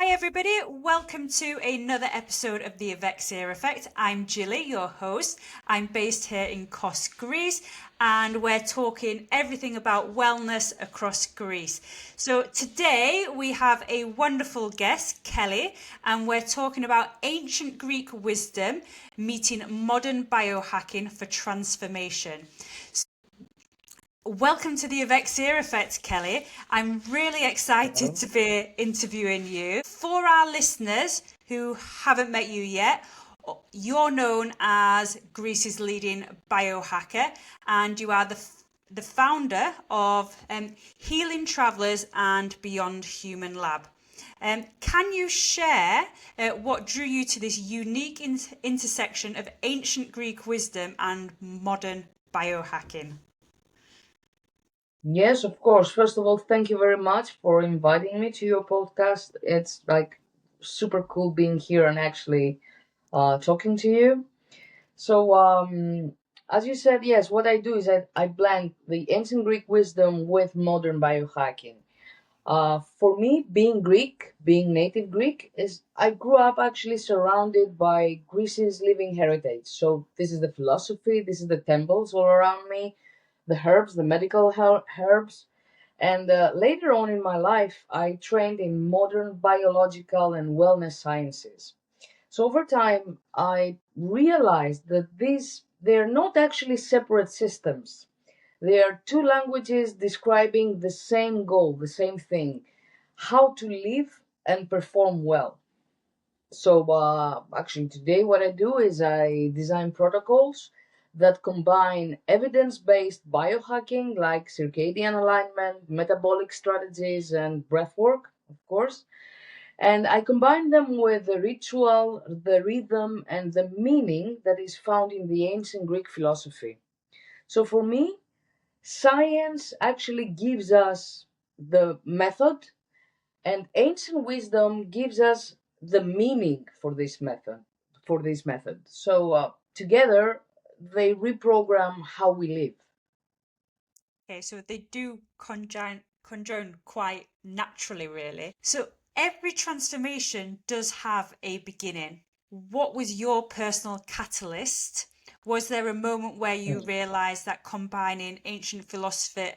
Hi everybody, welcome to another episode of the Evexia Effect. I'm Gilly, your host. I'm based here in Kos, Greece, and we're talking everything about wellness across Greece. So today we have a wonderful guest, Kelly, and we're talking about ancient Greek wisdom meeting modern biohacking for transformation. Welcome to the Evexia Effect, Kelly. I'm really excited Hello. to be interviewing you. For our listeners who haven't met you yet, you're known as Greece's leading biohacker, and you are the founder of Healing Travellers and Beyond Human Lab. Can you share what drew you to this unique intersection of ancient Greek wisdom and modern biohacking? Yes, of course. First of all, thank you very much for inviting me to your podcast. It's like super cool being here and actually talking to you. So, as you said, yes, what I do is I blend the ancient Greek wisdom with modern biohacking. For me, being Greek, being native Greek, is I grew up actually surrounded by Greece's living heritage. So this is the philosophy, this is the temples all around me, the herbs, the medical herbs. And later on in my life, I trained in modern biological and wellness sciences. So over time, I realized that they're not actually separate systems. They are two languages describing the same goal, the same thing, how to live and perform well. So, actually, today what I do is I design protocols that combine evidence based biohacking like circadian alignment, metabolic strategies, and breath work, of course. And I combine them with the ritual, the rhythm, and the meaning that is found in the ancient Greek philosophy. So, for me, science actually gives us the method, and ancient wisdom gives us the meaning for this method. So together they reprogram how we live. Okay, so they do conjoin quite naturally, really. So every transformation does have a beginning. What was your personal catalyst? Was there a moment where you realized that combining ancient philosophy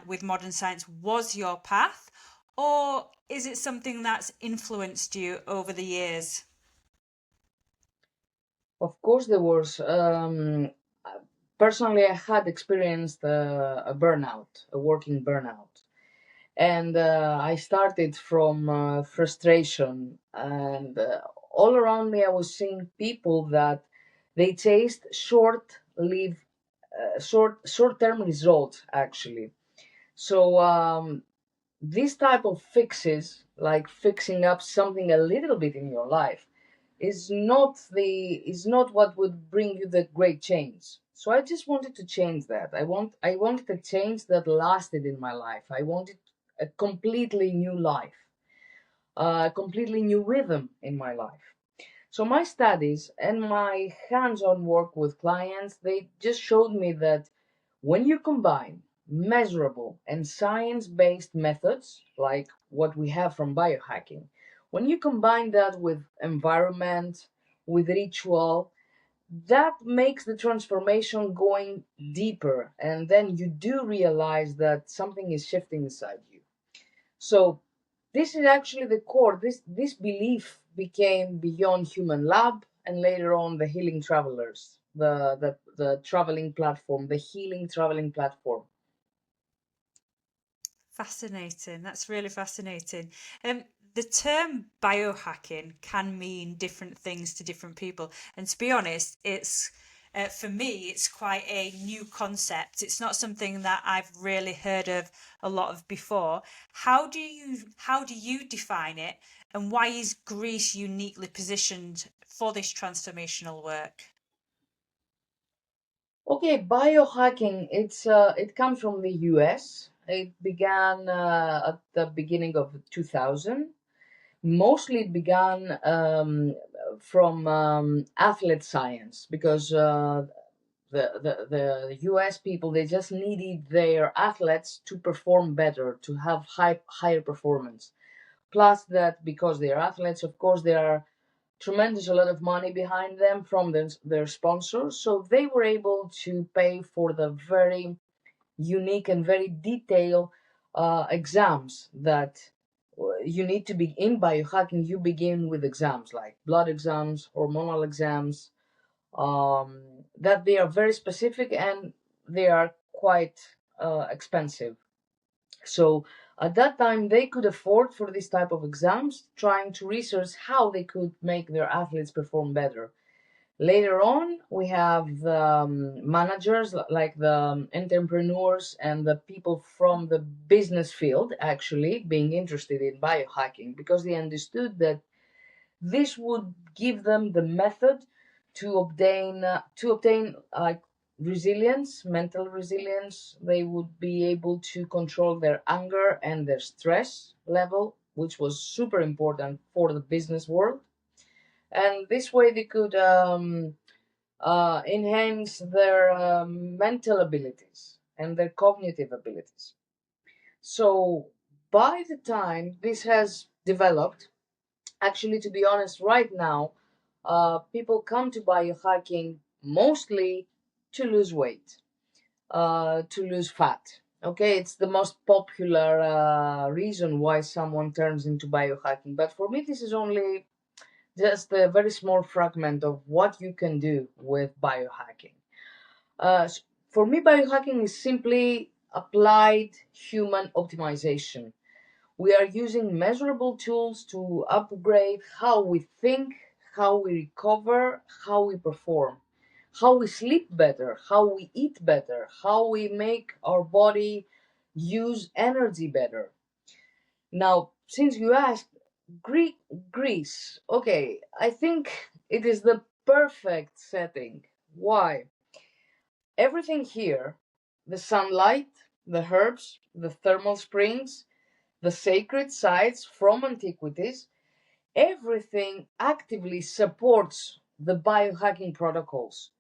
with modern science was your path? Or is it something that's influenced you over the years? Of course, there was. Personally, I had experienced a burnout, a working burnout, and I started from frustration, and all around me, I was seeing people that they chased short-term results actually. So these type of fixes, like fixing up something a little bit in your life, is not what would bring you the great change. So I just wanted to change that. I wanted a change that lasted in my life. I wanted a completely new life, a completely new rhythm in my life. So my studies and my hands-on work with clients, they just showed me that when you combine measurable and science-based methods, like what we have from biohacking, when you combine that with environment, with ritual, that makes the transformation going deeper. And then you do realize that something is shifting inside you. So this is actually the core. This belief became Beyond Human Lab, and later on the Healing Travelers, the traveling platform, the healing traveling platform. Fascinating. That's really fascinating. The term biohacking can mean different things to different people. And to be honest, it's for me, it's quite a new concept. It's not something that I've really heard of a lot of before. How do you define it, and why is Greece uniquely positioned for this transformational work? Okay, biohacking. It comes from the U.S. It began at the beginning of 2000. Mostly it began from athlete science because the US people, they just needed their athletes to perform better, to have higher performance. Plus that because they are athletes, of course, there are tremendous a lot of money behind them from their sponsors. So they were able to pay for the very unique and very detailed exams that you need to be in biohacking. You begin with exams like blood exams, hormonal exams, that they are very specific and they are quite expensive. So at that time, they could afford for this type of exams, trying to research how they could make their athletes perform better. Later on, we have the managers, like the entrepreneurs and the people from the business field, actually being interested in biohacking because they understood that this would give them the method to obtain like resilience, mental resilience. They would be able to control their anger and their stress level, which was super important for the business world. And this way, they could enhance their mental abilities and their cognitive abilities. So, by the time this has developed, actually, to be honest, right now, people come to biohacking mostly to lose weight, to lose fat. Okay, it's the most popular reason why someone turns into biohacking. But for me, this is only just a very small fragment of what you can do with biohacking. For me, biohacking is simply applied human optimization. We are using measurable tools to upgrade how we think, how we recover, how we perform, how we sleep better, how we eat better, how we make our body use energy better. Now, since you asked, Greece, okay, I think it is the perfect setting. Why? Everything here, the sunlight, the herbs, the thermal springs, the sacred sites from antiquities, everything actively supports the biohacking protocols.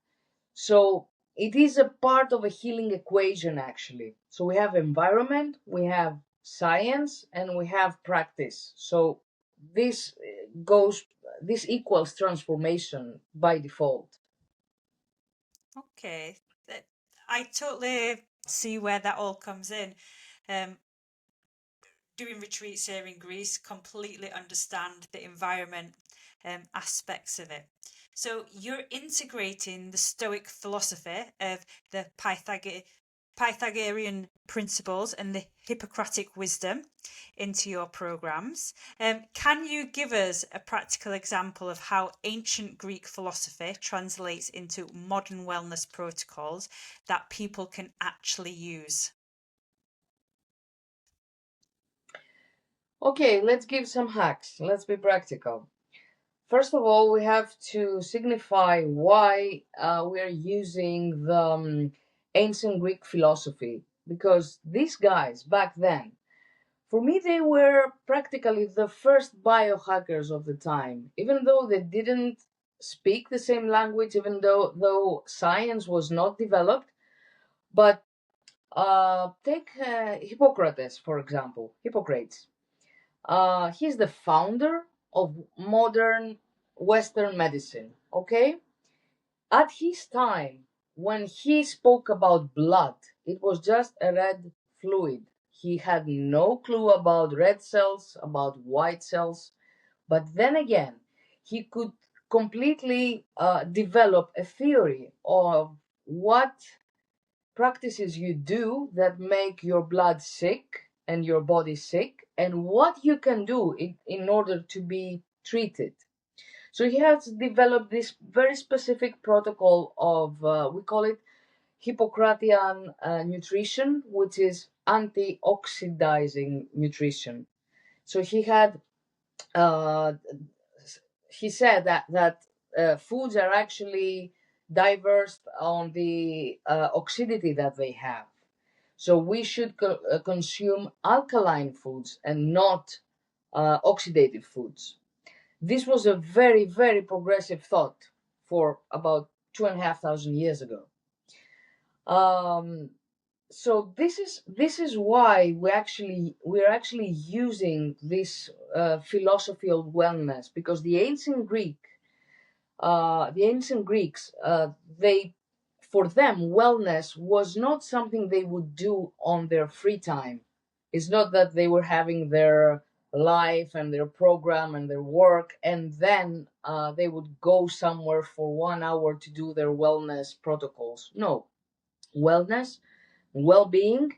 So it is a part of a healing equation, actually. So we have environment, we have science, and we have practice. So this goes, this equals transformation by default. Okay. I totally see where that all comes in. Um, Doing retreats here in Greece, completely understand the environment aspects of it. So you're integrating the Stoic philosophy of the Pythagorean principles and the Hippocratic wisdom into your programs. Can you give us a practical example of how ancient Greek philosophy translates into modern wellness protocols that people can actually use? Okay, let's give some hacks. Let's be practical. First of all, we have to signify why we are using the ancient Greek philosophy. Because these guys back then, for me, they were practically the first biohackers of the time. Even though they didn't speak the same language, even though science was not developed. But take Hippocrates, for example, Hippocrates. He's the founder of modern Western medicine. Okay, at his time, when he spoke about blood, it was just a red fluid. He had no clue about red cells, about white cells. But then again, he could completely develop a theory of what practices you do that make your blood sick and your body sick, and what you can do in order to be treated. So he has developed this very specific protocol of, we call it Hippocratean nutrition, which is anti-oxidizing nutrition. So uh, he said that foods are actually diverse on the oxidity that they have. So we should consume alkaline foods and not oxidative foods. This was a very, very progressive thought for about 2,500 years ago. Um, So this is why we're actually using this philosophy of wellness, because the ancient Greeks, they, for them, wellness was not something they would do on their free time. It's not that they were having their life and their program and their work, and then they would go somewhere for 1 hour to do their wellness protocols. No, wellness, well-being,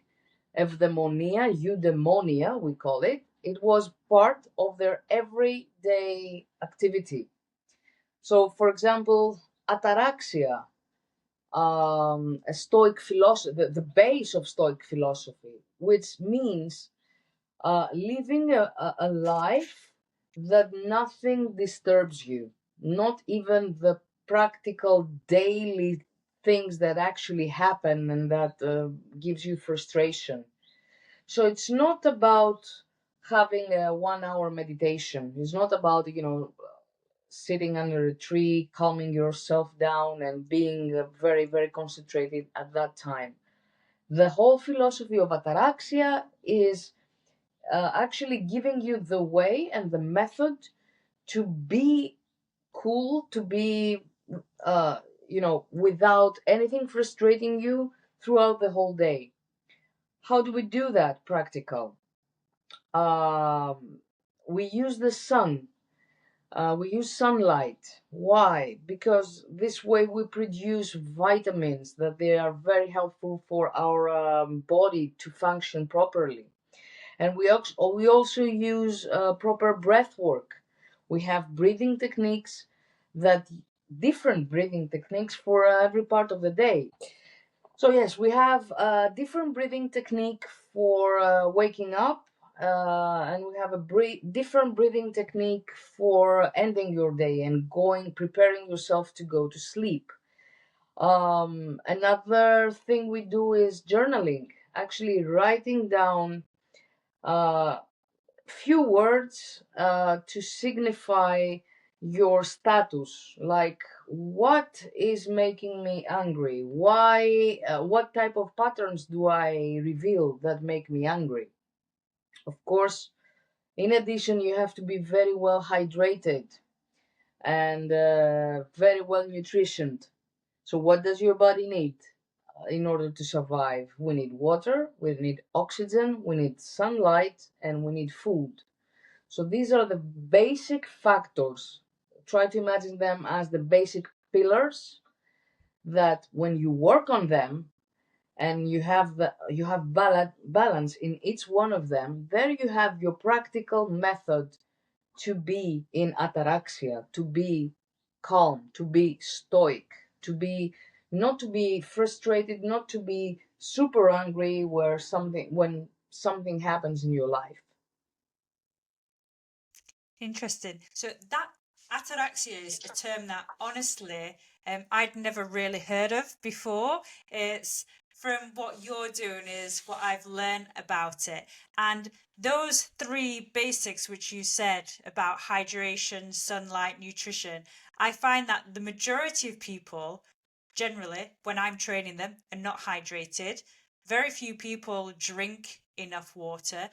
eudaimonia, we call it. It was part of their everyday activity. So, for example, ataraxia, a Stoic philosophy, the base of Stoic philosophy, which means living a life that nothing disturbs you, not even the practical daily things that actually happen and that gives you frustration. So it's not about having a 1 hour meditation. It's not about, sitting under a tree, calming yourself down, and being very, very concentrated at that time. The whole philosophy of ataraxia is actually giving you the way and the method to be cool, to be, without anything frustrating you throughout the whole day. How do we do that practical? Um, we use the sun. We use sunlight. Why? Because this way we produce vitamins that they are very helpful for our body to function properly. And we also use proper breath work. We have breathing techniques, that different breathing techniques for every part of the day. So yes, we have a different breathing technique for waking up, and we have a different breathing technique for ending your day and preparing yourself to go to sleep. Another thing we do is journaling, actually writing down uh, few words to signify your status, like what is making me angry, why, what type of patterns do I reveal that make me angry. Of course, in addition, you have to be very well hydrated and very well nutritioned. So what does your body need in order to survive? We need water, we need oxygen, we need sunlight, and we need food. So these are the basic factors. Try to imagine them as the basic pillars that when you work on them and you have balance in each one of them, there you have your practical method to be in ataraxia, to be calm, to be stoic, to be not to be frustrated, not to be super angry when something happens in your life. Interesting. So that ataraxia is a term that honestly I'd never really heard of before. It's from what you're doing is what I've learned about it. And those three basics which you said about hydration, sunlight, nutrition, I find that the majority of people generally, when I'm training them, are not hydrated. Very few people drink enough water.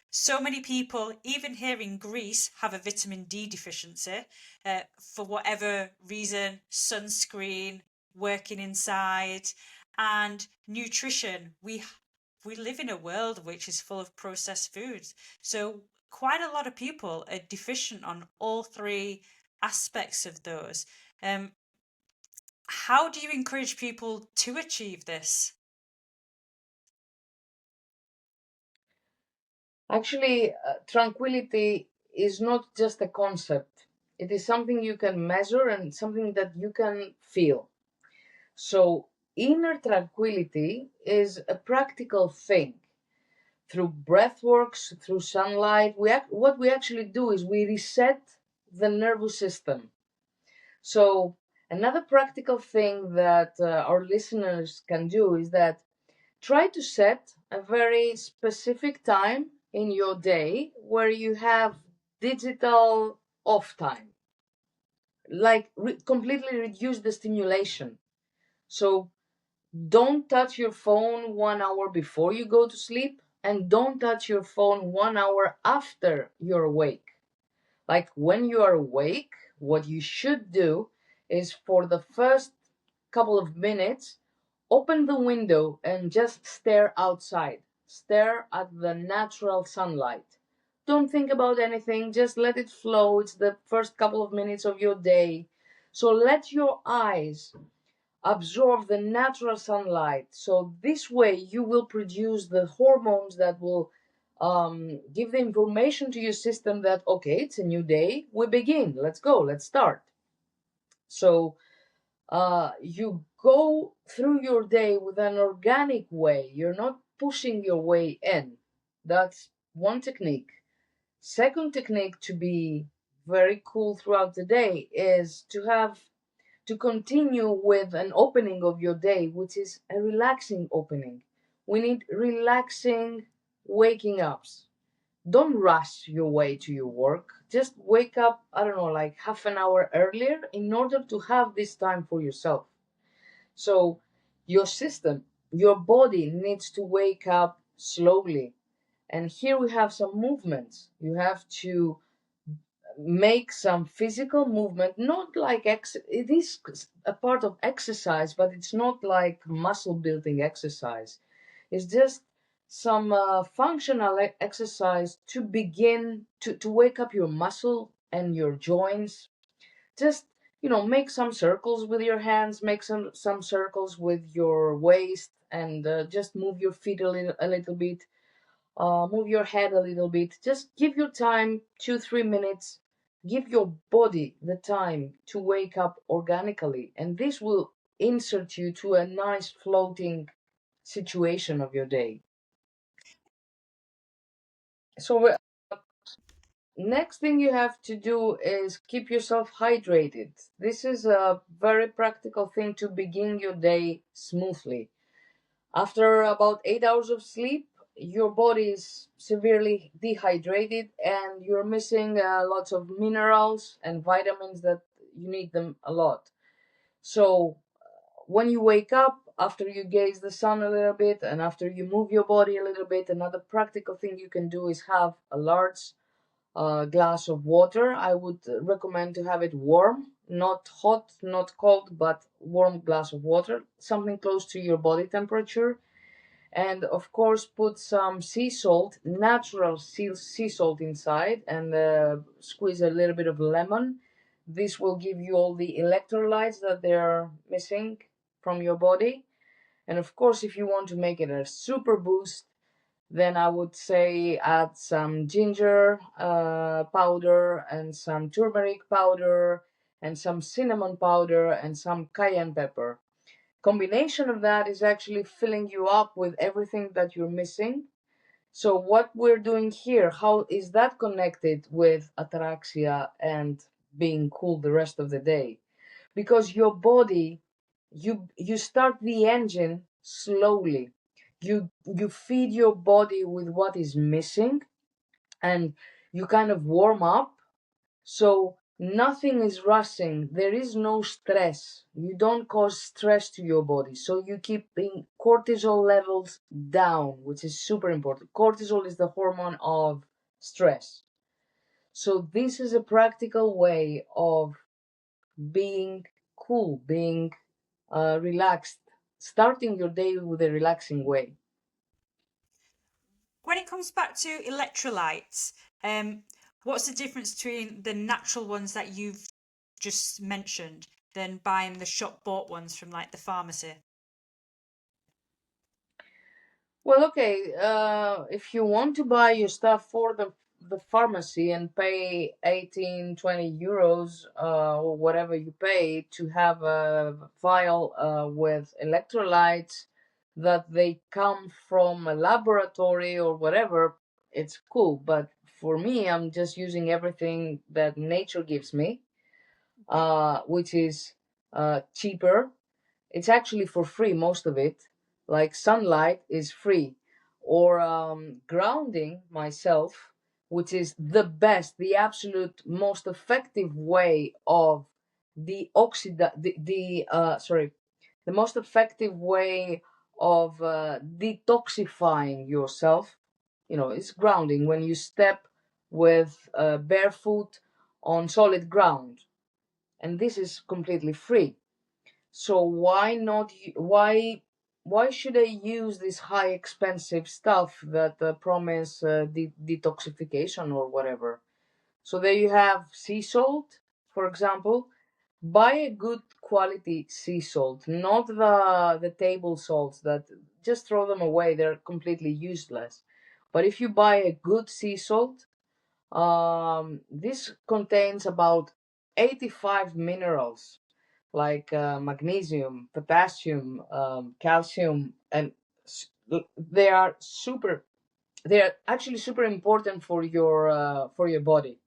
So many people, even here in Greece, have a vitamin D deficiency for whatever reason, sunscreen, working inside, and nutrition. We live in a world which is full of processed foods. So quite a lot of people are deficient on all three aspects of those. Um, how do you encourage people to achieve this? Actually, tranquility is not just a concept. It is something you can measure and something that you can feel. So, inner tranquility is a practical thing. Through breath works, through sunlight, what we actually do is we reset the nervous system. So, another practical thing that our listeners can do is that try to set a very specific time in your day where you have digital off time, like completely reduce the stimulation. So Don't touch your phone 1 hour before you go to sleep, and don't touch your phone 1 hour after you're awake. Like when you are awake, what you should do is for the first couple of minutes, open the window and just stare outside. Stare at the natural sunlight. Don't think about anything, just let it flow. It's the first couple of minutes of your day. So let your eyes absorb the natural sunlight. So this way you will produce the hormones that will give the information to your system that, okay, it's a new day, we begin, let's go, let's start. So you go through your day with an organic way. You're not pushing your way in. That's one technique. Second technique to be very cool throughout the day is to continue with an opening of your day, which is a relaxing opening. We need relaxing waking ups. Don't rush your way to your work. Just wake up, I don't know, like half an hour earlier in order to have this time for yourself. So, your system, your body needs to wake up slowly. And here we have some movements. You have to make some physical movement, not like it is a part of exercise, but it's not like muscle building exercise. It's just some functional exercise to begin to wake up your muscle and your joints. Just, make some circles with your hands, make some circles with your waist, and just move your feet a little bit, move your head a little bit. Just give your time 2-3 minutes. Give your body the time to wake up organically, and this will insert you to a nice floating situation of your day. So, next thing you have to do is keep yourself hydrated. This is a very practical thing to begin your day smoothly. After about 8 hours of sleep, your body is severely dehydrated and you're missing lots of minerals and vitamins that you need them a lot. So, when you wake up, after you gaze the sun a little bit and after you move your body a little bit, another practical thing you can do is have a large glass of water. I would recommend to have it warm, not hot, not cold, but warm glass of water, something close to your body temperature. And of course, put some sea salt, natural sea salt inside, and squeeze a little bit of lemon. This will give you all the electrolytes that they're missing from your body. And of course, if you want to make it a super boost, then I would say add some ginger powder and some turmeric powder and some cinnamon powder and some cayenne pepper. Combination of that is actually filling you up with everything that you're missing. So what we're doing here, how is that connected with ataraxia and being cool the rest of the day? Because your body, you start the engine slowly. You feed your body with what is missing, and you kind of warm up. So nothing is rushing. There is no stress. You don't cause stress to your body. So you keeping cortisol levels down, which is super important. Cortisol is the hormone of stress. So this is a practical way of being cool, being relaxed, starting your day with a relaxing way. When it comes back to electrolytes, what's the difference between the natural ones that you've just mentioned than buying the shop bought ones from like the pharmacy? Well, okay, if you want to buy your stuff for the pharmacy and pay 18, 20 euros, or whatever you pay to have a vial with electrolytes that they come from a laboratory or whatever, it's cool. But for me, I'm just using everything that nature gives me, which is cheaper. It's actually for free, most of it. Like sunlight is free. Or grounding myself, which is the best, the absolute most effective way of the the most effective way of detoxifying yourself, is grounding, when you step with barefoot on solid ground, and this is completely free. So why should I use this high expensive stuff that promise detoxification or whatever? So there you have sea salt, for example. Buy a good quality sea salt, not the table salts that just throw them away. They're completely useless. But if you buy a good sea salt, this contains about 85 minerals like magnesium, potassium, calcium, and they are super. They are actually super important for your body.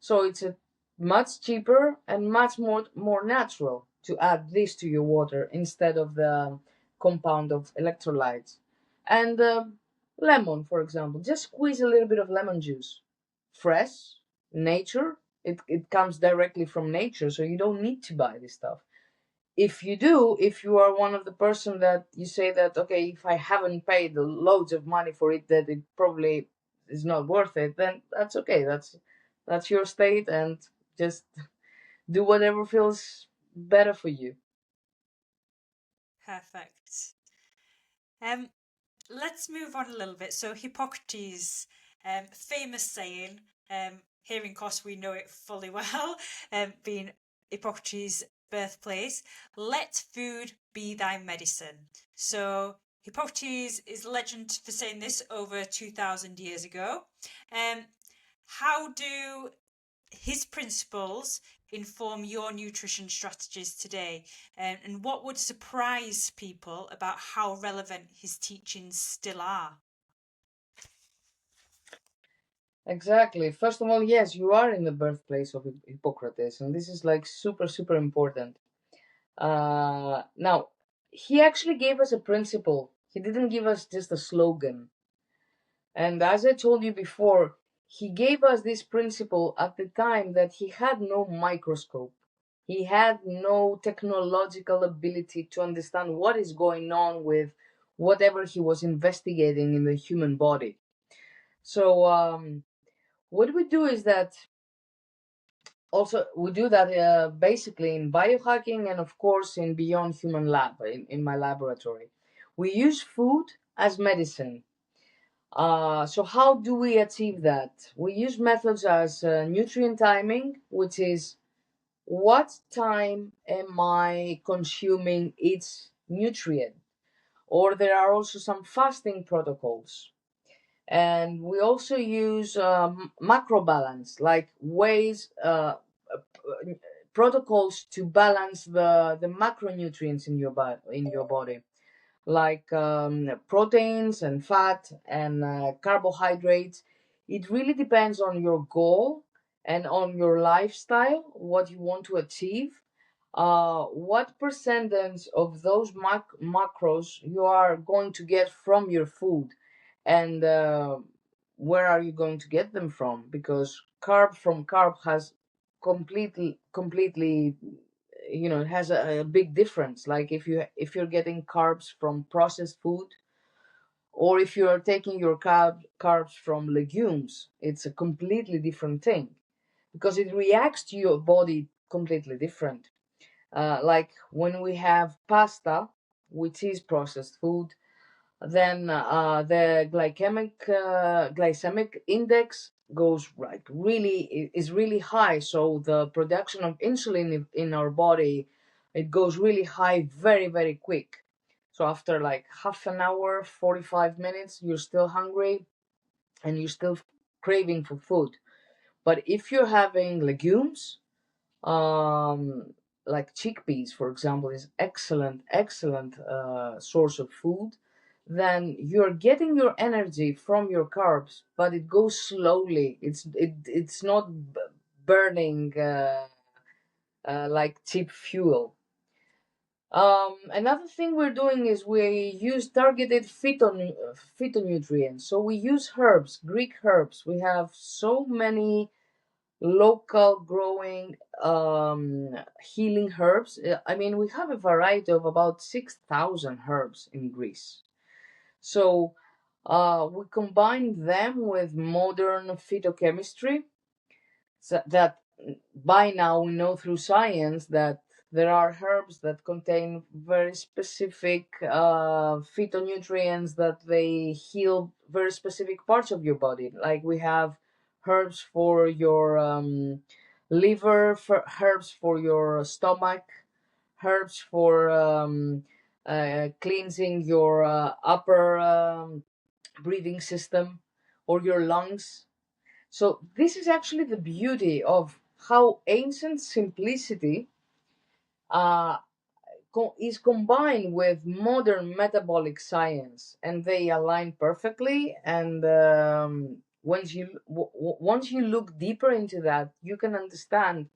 So it's a much cheaper and much more natural to add this to your water instead of the compound of electrolytes. And lemon, for example, just squeeze a little bit of lemon juice. Fresh, nature. It comes directly from nature, so you don't need to buy this stuff. If you do, if you are one of the person that you say that, okay, if I haven't paid loads of money for it, that it probably is not worth it, then that's okay. That's your state, and just do whatever feels better for you. Perfect. Um, let's move on a little bit. So Hippocrates, famous saying, here in Kos we know it fully well, being Hippocrates' birthplace, let food be thy medicine. So Hippocrates is legend for saying this over 2,000 years ago. Um, how do his principles inform your nutrition strategies today? And what would surprise people about how relevant his teachings still are? Exactly. First of all, yes, you are in the birthplace of Hippocrates, and this is like super, super important. Now, he actually gave us a principle. He didn't give us just a slogan. And as I told you before, he gave us this principle at the time that he had no microscope. He had no technological ability to understand what is going on with whatever he was investigating in the human body. So, what we do is that also we do that basically in biohacking and of course in Beyond Human Lab, in my laboratory. We use food as medicine. So how do we achieve that? We use methods as nutrient timing, which is what time am I consuming each nutrient? Or there are also some fasting protocols. And we also use macro balance, like ways, protocols to balance the macronutrients in your body, like proteins and fat and carbohydrates. It really depends on your goal and on your lifestyle, what you want to achieve, what percentage of those macros you are going to get from your food, and where are you going to get them from? Because carb from carb has completely, it has a big difference. Like if you're getting carbs from processed food, or if you are taking your carbs from legumes, it's a completely different thing, because it reacts to your body completely different. Like when we have pasta, which is processed food, then the glycemic index goes like is really high. So the production of insulin in our body, it goes really high very, very quick. So after like half an hour, 45 minutes, you're still hungry and you're still craving for food. But if you're having legumes, um, like chickpeas, for example, is excellent source of food. Then you're getting your energy from your carbs, but it goes slowly. It's not burning like cheap fuel. Another thing we're doing is we use targeted phytonutrients. So we use herbs, Greek herbs. We have so many local growing healing herbs. I mean, we have a variety of about 6,000 herbs in Greece. So we combine them with modern phytochemistry, so that by now we know through science that there are herbs that contain very specific phytonutrients that they heal very specific parts of your body. Like we have herbs for your liver, herbs for your stomach, herbs for cleansing your upper breathing system or your lungs. So this is actually the beauty of how ancient simplicity uh, is combined with modern metabolic science, and they align perfectly. And once you look deeper into that, you can understand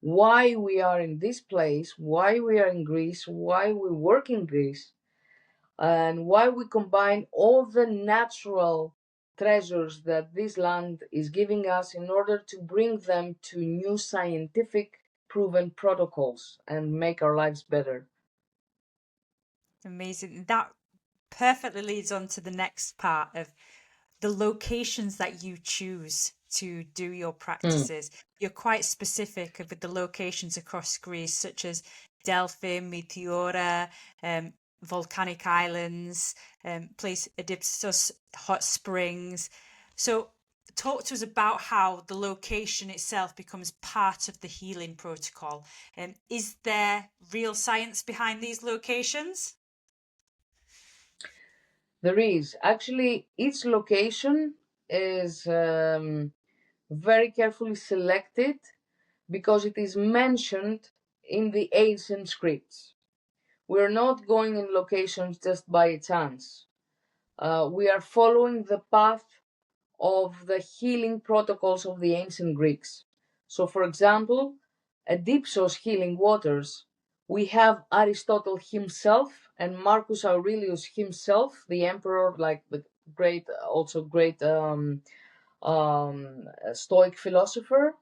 why we are in this place, why we are in Greece, why we work in Greece, and why we combine all the natural treasures that this land is giving us in order to bring them to new scientific proven protocols and make our lives better. Amazing. That perfectly leads on to the next part of the locations that you choose to do your Hmm. practices. You're quite specific with the locations across Greece, such as Delphi, Meteora, volcanic islands, place Adipsos hot springs. So talk to us about how the location itself becomes part of the healing protocol. Is there real science behind these locations? There is actually each location is very carefully selected because it is mentioned in the ancient scripts. We're not going in locations just by chance. We are following the path of the healing protocols of the ancient Greeks. So, for example, at Dipsos healing waters, we have Aristotle himself and Marcus Aurelius himself, the emperor, like the great, also great Stoic philosopher.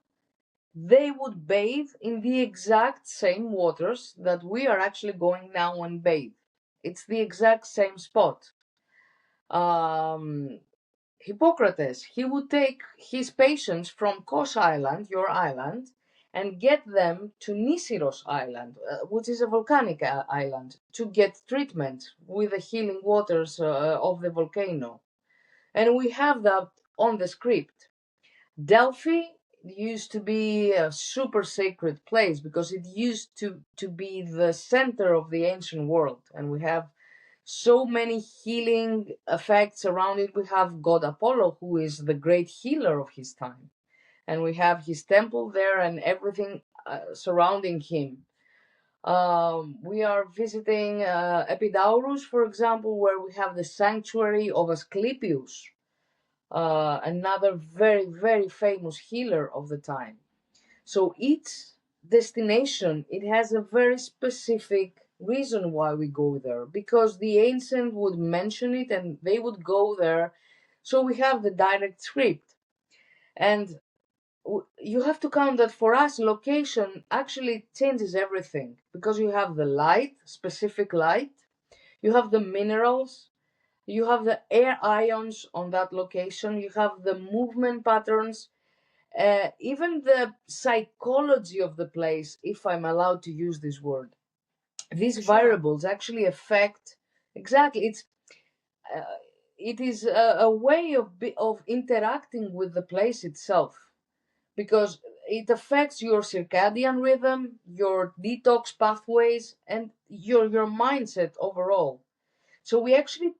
They would bathe in the exact same waters that we are actually going now and bathe. It's the exact same spot. Um, Hippocrates, he would take his patients from Kos Island, your island, and get them to Nisiros Island, which is a volcanic island, to get treatment with the healing waters of the volcano. And we have that on the script. Delphi used to be a super sacred place because it used to be the center of the ancient world. And we have so many healing effects around it. We have God Apollo, who is the great healer of his time. And we have his temple there and everything surrounding him. We are visiting Epidaurus, for example, where we have the sanctuary of Asclepius, another very, very famous healer of the time. So each destination, it has a very specific reason why we go there, because the ancient would mention it and they would go there. So we have the direct script. And you have to count that for us, location actually changes everything because you have the light, specific light, you have the minerals, you have the air ions on that location, you have the movement patterns, even the psychology of the place, if I'm allowed to use this word. These Sure. variables actually affect exactly. Uh, it is a way of interacting with the place itself because it affects your circadian rhythm, your detox pathways, and your mindset overall. So we actually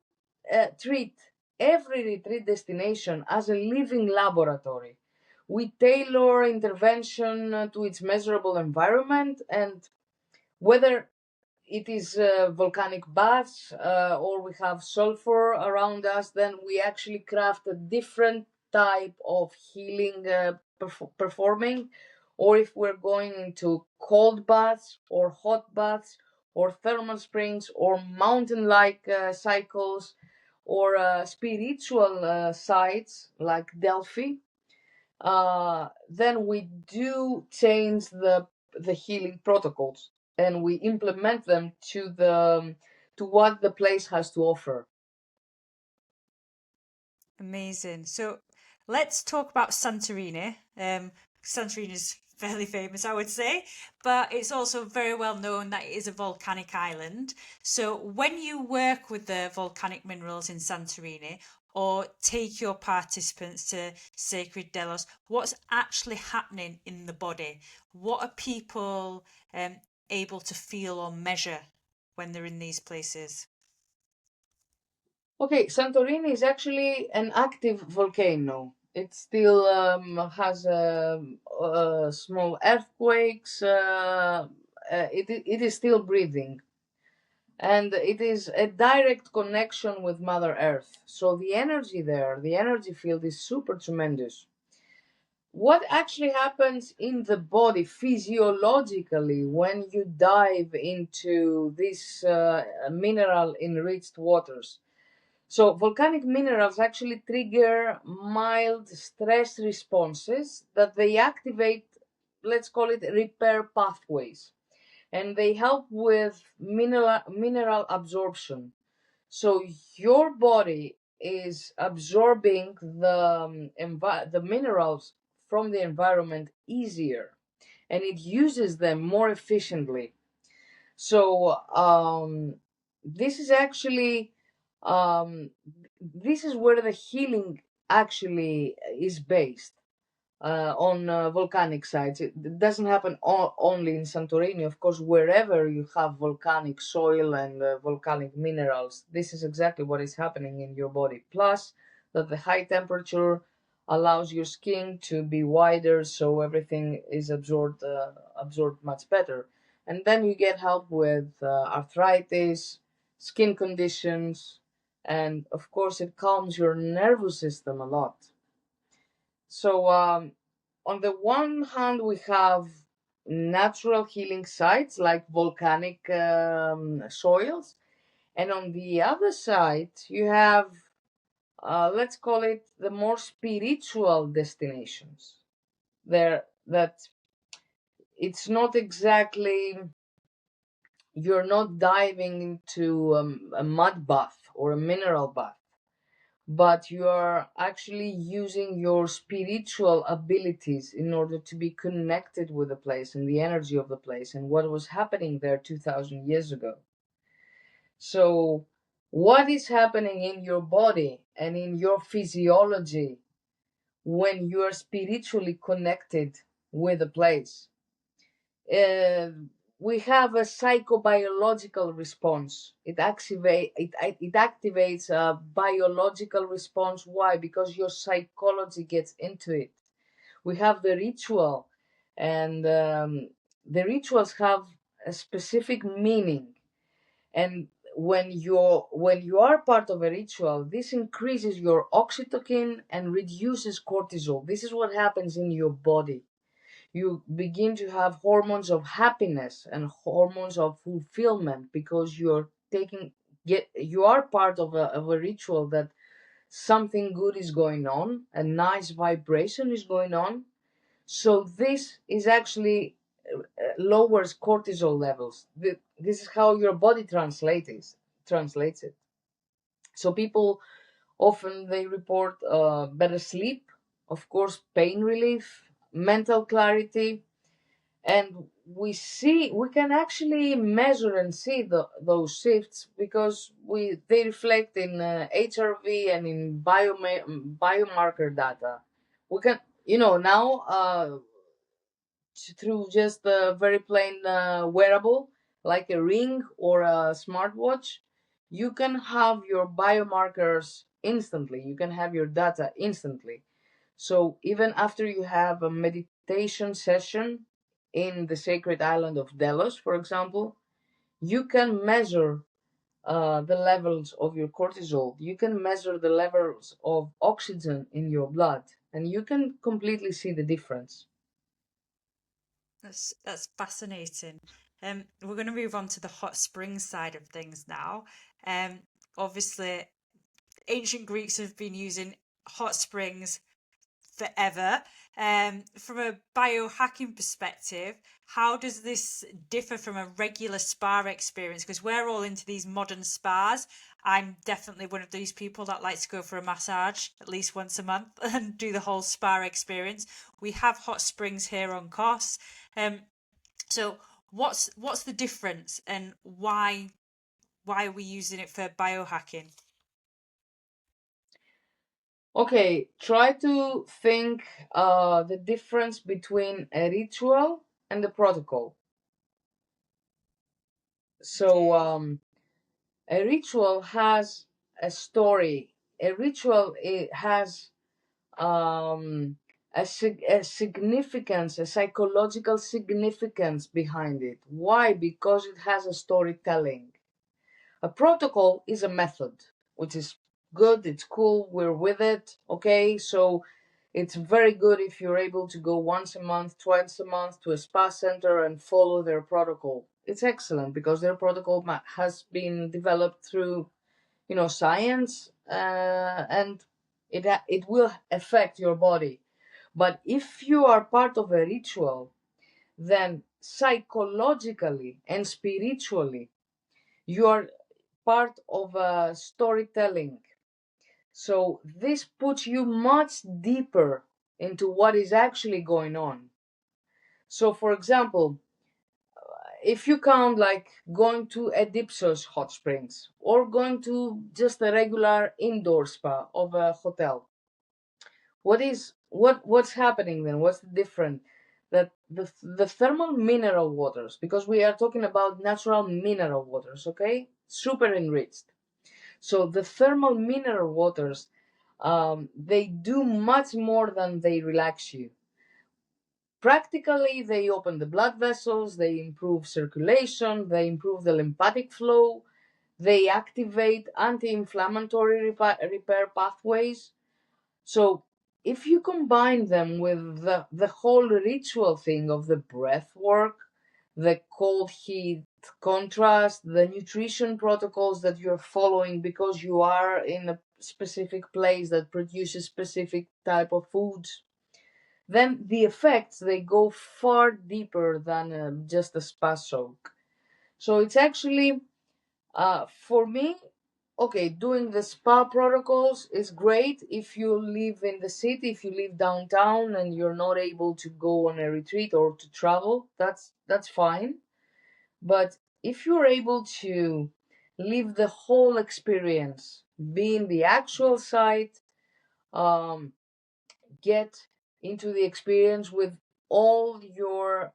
treat every retreat destination as a living laboratory. We tailor intervention to its measurable environment, and whether it is volcanic baths or we have sulfur around us, then we actually craft a different type of healing performing. Or if we're going into cold baths or hot baths or thermal springs or mountain like cycles or spiritual sites like Delphi, then we do change the healing protocols, and we implement them to what the place has to offer. Amazing. So let's talk about Santorini. Santorini is fairly famous, I would say, but it's also very well known that it is a volcanic island. So when you work with the volcanic minerals in Santorini or take your participants to Sacred Delos, what's actually happening in the body? What are people able to feel or measure when they're in these places? Okay, Santorini is actually an active volcano. It still has small earthquakes. It is still breathing, and it is a direct connection with Mother Earth. So the energy there, the energy field is super tremendous. What actually happens in the body physiologically when you dive into these mineral enriched waters? So, volcanic minerals actually trigger mild stress responses that they activate, let's call it repair pathways, and they help with mineral absorption. So, your body is absorbing the minerals from the environment easier, and it uses them more efficiently. So this is actually um, this is where the healing actually is based on volcanic sites. It doesn't happen only in Santorini, of course. Wherever you have volcanic soil and volcanic minerals, this is exactly what is happening in your body. Plus, that the high temperature allows your skin to be wider, so everything is absorbed much better. And then you get help with arthritis, skin conditions, and of course, it calms your nervous system a lot. So, on the one hand, we have natural healing sites like volcanic soils, and on the other side, you have, let's call it, the more spiritual destinations. There, that it's not exactly, you're not diving into a mud bath or a mineral bath, but you are actually using your spiritual abilities in order to be connected with the place and the energy of the place and what was happening there 2000 years ago. So, what is happening in your body and in your physiology when you are spiritually connected with a place? uh, we have a psychobiological response. It activates a biological response. Why? Because your psychology gets into it. We have the ritual, and the rituals have a specific meaning. And when you are part of a ritual, this increases your oxytocin and reduces cortisol. This is what happens in your body. You begin to have hormones of happiness and hormones of fulfillment because you are part of a ritual that something good is going on, a nice vibration is going on. So this is actually lowers cortisol levels. This is how your body translates it. So people often they report better sleep, of course, pain relief, mental clarity, and we can actually measure and see those shifts because they reflect in HRV and in biomarker data. We can, now through just a very plain wearable like a ring or a smartwatch, you can have your biomarkers instantly. You can have your data instantly. So even after you have a meditation session in the sacred island of Delos, for example, you can measure the levels of your cortisol. You can measure the levels of oxygen in your blood, and you can completely see the difference. That's fascinating. We're going to move on to the hot springs side of things now. Obviously, ancient Greeks have been using hot springs forever. From a biohacking perspective, how does this differ from a regular spa experience? Because we're all into these modern spas. I'm definitely one of these people that likes to go for a massage at least once a month and do the whole spa experience. We have hot springs here on Kos. So what's the difference, and why are we using it for biohacking? Okay, try to think the difference between a ritual and a protocol. So, Okay. a ritual has a story. A ritual, it has a significance, a psychological significance behind it. Why? Because it has a storytelling. A protocol is a method, which is good, it's cool, we're with it, okay? So it's very good if you're able to go once a month, twice a month to a spa center and follow their protocol. It's excellent because their protocol has been developed through, science, and it will affect your body. But if you are part of a ritual, then psychologically and spiritually, you are part of a storytelling. So this puts you much deeper into what is actually going on. So, for example, if you count like going to a Dipsos hot springs or going to just a regular indoor spa of a hotel, what's happening then? What's the difference? That the thermal mineral waters, because we are talking about natural mineral waters, okay, super enriched. So the thermal mineral waters, they do much more than they relax you. Practically, they open the blood vessels, they improve circulation, they improve the lymphatic flow, they activate anti-inflammatory repair pathways. So if you combine them with the whole ritual thing of the breath work, the cold heat contrast, the nutrition protocols that you're following because you are in a specific place that produces specific type of foods, then the effects, they go far deeper than just a spa soak. So it's actually, for me, okay, doing the spa protocols is great if you live in the city, if you live downtown and you're not able to go on a retreat or to travel, that's fine. But if you're able to live the whole experience, be in the actual site, um, get into the experience with all your,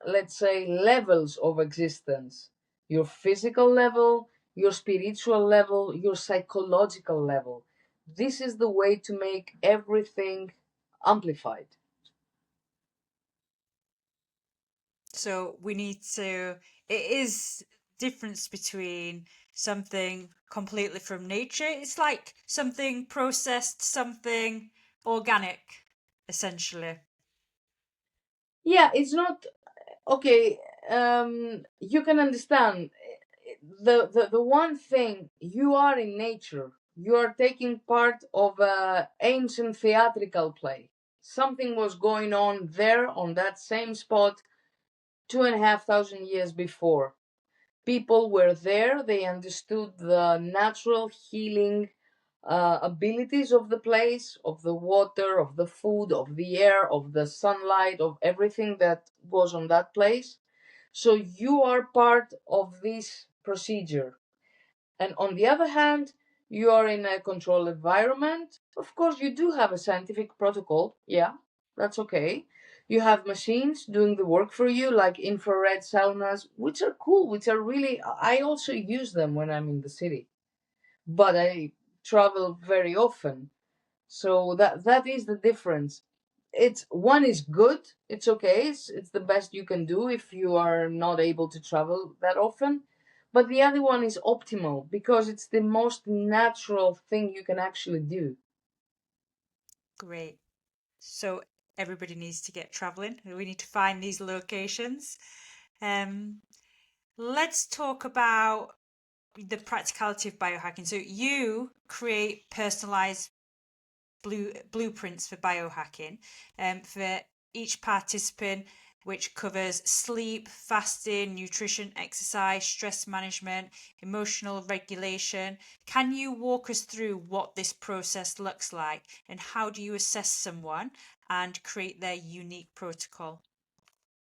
let's say, levels of existence, your physical level, your spiritual level, your psychological level. This is the way to make everything amplified. So we need to, it is difference between something completely from nature. It's like something processed, something organic, essentially. Yeah, it's not okay. You can understand the one thing, you are in nature, you are taking part of a ancient theatrical play. Something was going on there on that same spot 2,500 years before. People were there, they understood the natural healing abilities of the place, of the water, of the food, of the air, of the sunlight, of everything that was on that place. So you are part of this procedure. And on the other hand, you are in a controlled environment. Of course, you do have a scientific protocol. Yeah, that's okay. You have machines doing the work for you, like infrared saunas, which are cool, which are really, I also use them when I'm in the city, but I travel very often. So that is the difference. It's one is good, it's okay, it's the best you can do if you are not able to travel that often. But the other one is optimal because it's the most natural thing you can actually do. Great. So everybody needs to get traveling. We need to find these locations. Um, let's talk about the practicality of biohacking. So you create personalized blueprints for biohacking for each participant, which covers sleep, fasting, nutrition, exercise, stress management, emotional regulation. Can you walk us through what this process looks like and how do you assess someone and create their unique protocol?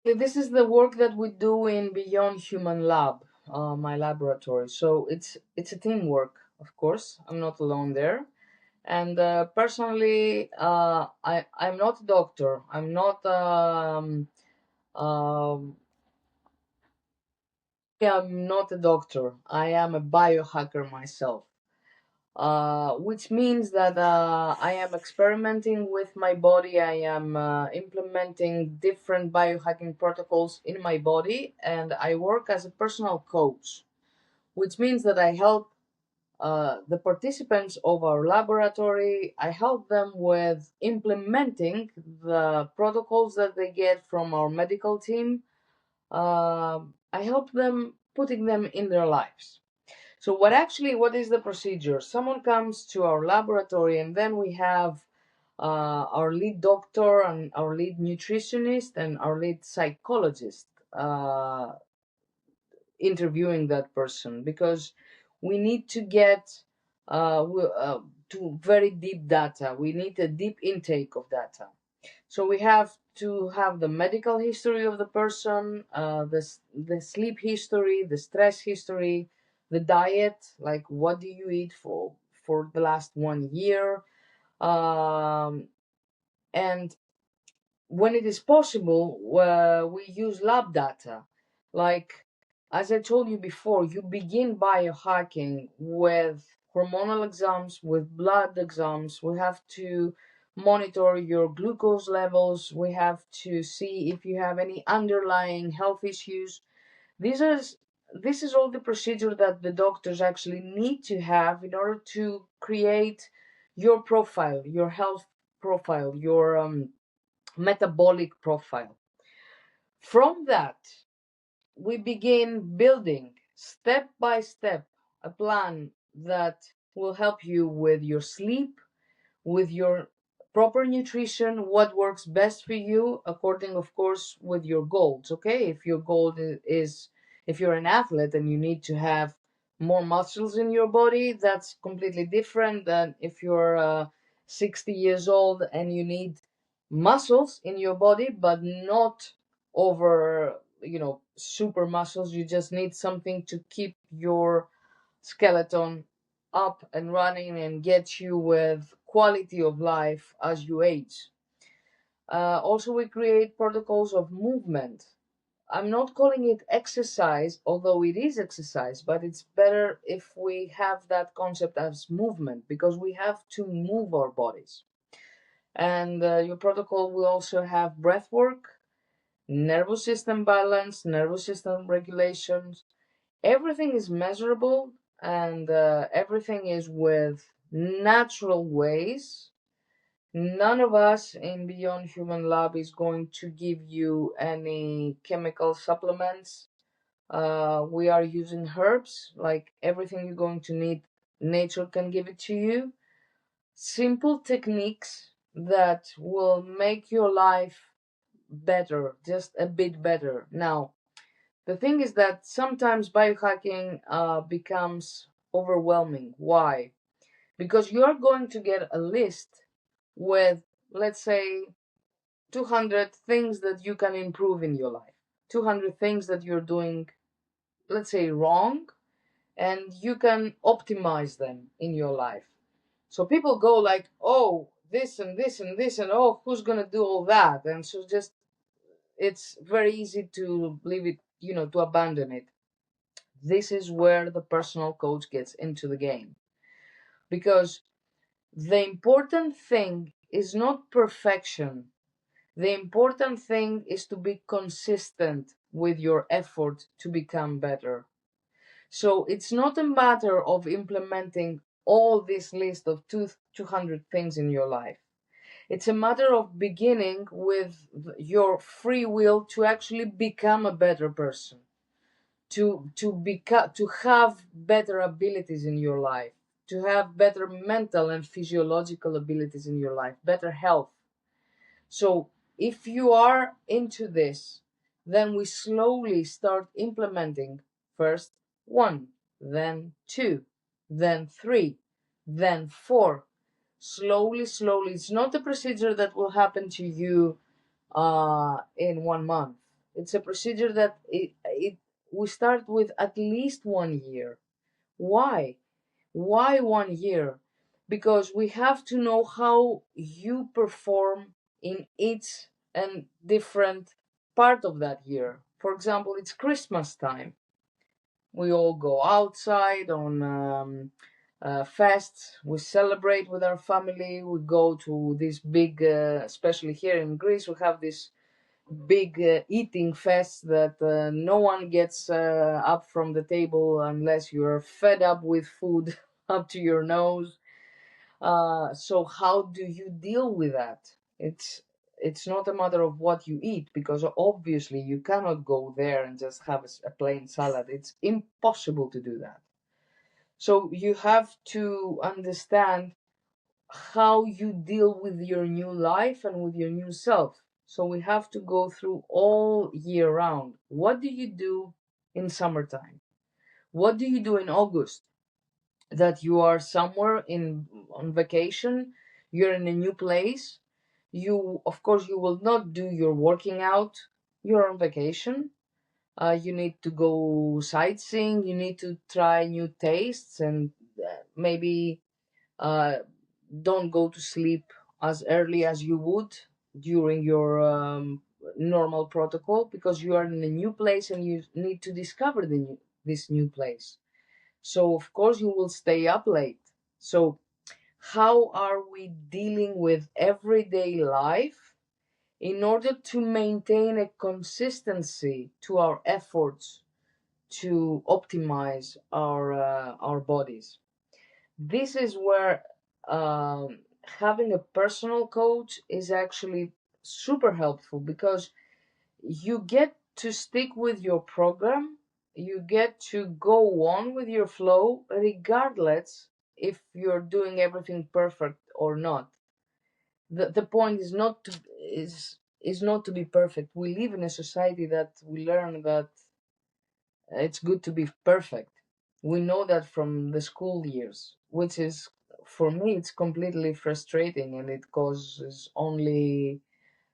This is the work that we do in Beyond Human Lab, my laboratory. So it's a teamwork, of course. I'm not alone there. And personally, I'm not a doctor. I'm not a doctor. I am a biohacker myself. Which means that I am experimenting with my body. I am implementing different biohacking protocols in my body, and I work as a personal coach, which means that I help the participants of our laboratory. I help them with implementing the protocols that they get from our medical team. I help them putting them in their lives. So what is the procedure? Someone comes to our laboratory and then we have our lead doctor and our lead nutritionist and our lead psychologist interviewing that person, because we need to get to very deep data. We need a deep intake of data. So we have to have the medical history of the person, the sleep history, the stress history, the diet, like what do you eat for the last 1 year, and when it is possible, we use lab data. Like, as I told you before, you begin biohacking with hormonal exams, with blood exams. We have to monitor your glucose levels. We have to see if you have any underlying health issues. These are this is all the procedure that the doctors actually need to have in order to create your profile, your health profile, your metabolic profile. From that, we begin building step by step a plan that will help you with your sleep, with your proper nutrition, what works best for you, according, of course, with your goals. Okay, if your goal is if you're an athlete and you need to have more muscles in your body, that's completely different than if you're 60 years old and you need muscles in your body, but not over, super muscles. You just need something to keep your skeleton up and running and get you with quality of life as you age. Also, we create protocols of movement. I'm not calling it exercise, although it is exercise, but it's better if we have that concept as movement, because we have to move our bodies. And your protocol will also have breath work, nervous system balance, nervous system regulations. Everything is measurable, and everything is with natural ways. None of us in Beyond Human Lab is going to give you any chemical supplements. We are using herbs, like everything you're going to need, nature can give it to you. Simple techniques that will make your life better, just a bit better. Now, the thing is that sometimes biohacking becomes overwhelming. Why? Because you're going to get a list with, let's say, 200 things that you can improve in your life, 200 things that you're doing, let's say, wrong, and you can optimize them in your life. So people go like, oh, this and this and this, and oh, who's going to do all that? And so just it's very easy to leave it, to abandon it. This is where the personal coach gets into the game, because the important thing is not perfection. The important thing is to be consistent with your effort to become better. So it's not a matter of implementing all this list of 200 things in your life. It's a matter of beginning with your free will to actually become a better person, to have better abilities in your life, to have better mental and physiological abilities in your life, better health. So if you are into this, then we slowly start implementing first one, then two, then three, then four. Slowly, slowly. It's not a procedure that will happen to you in 1 month. It's a procedure that we start with at least 1 year. Why? Why 1 year? Because we have to know how you perform in each and different part of that year. For example, it's Christmas time. We all go outside on fests. We celebrate with our family. We go to this big, especially here in Greece, we have this big eating fest that no one gets up from the table unless you're fed up with food up to your nose. So how do you deal with that? It's not a matter of what you eat, because obviously you cannot go there and just have a plain salad. It's impossible to do that. So you have to understand how you deal with your new life and with your new self. So we have to go through all year round. What do you do in summertime? What do you do in August? That you are somewhere in on vacation, you're in a new place. You, of course, you will not do your working out. You're on vacation. You need to go sightseeing. You need to try new tastes, and maybe uh, don't go to sleep as early as you would during your normal protocol, because you are in a new place and you need to discover this new place. So of course you will stay up late. So how are we dealing with everyday life in order to maintain a consistency to our efforts to optimize our bodies? This is where having a personal coach is actually super helpful, because you get to stick with your program, you get to go on with your flow regardless if you're doing everything perfect or not. The point is not to is not to be perfect. We live in a society that we learn that it's good to be perfect. We know that from the school years, which is, for me, it's completely frustrating, and it causes only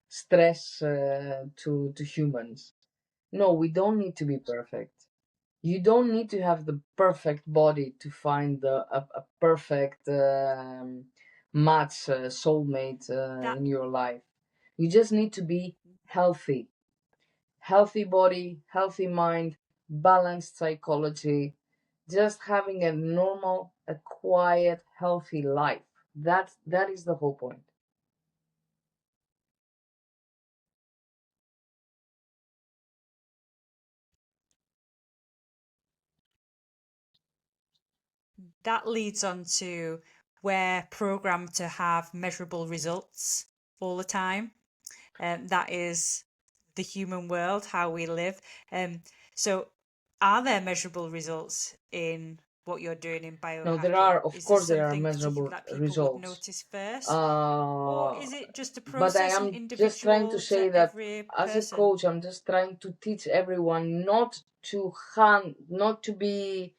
stress to humans. No, we don't need to be perfect. You don't need to have the perfect body to find a perfect match, soulmate That in your life. You just need to be healthy. Healthy body, healthy mind, balanced psychology, just having a normal, a quiet, healthy life. That is the whole point. that leads on to we're programmed to have measurable results all the time. That is the human world, how we live. So, are there measurable results in what you're doing in Now there biohacking? are, of Is there course, there are something particular measurable that people would results. notice first? Or Uh, is it just a but I process and am just trying to individual say to that every as a person? coach, I'm just trying to teach everyone not to be,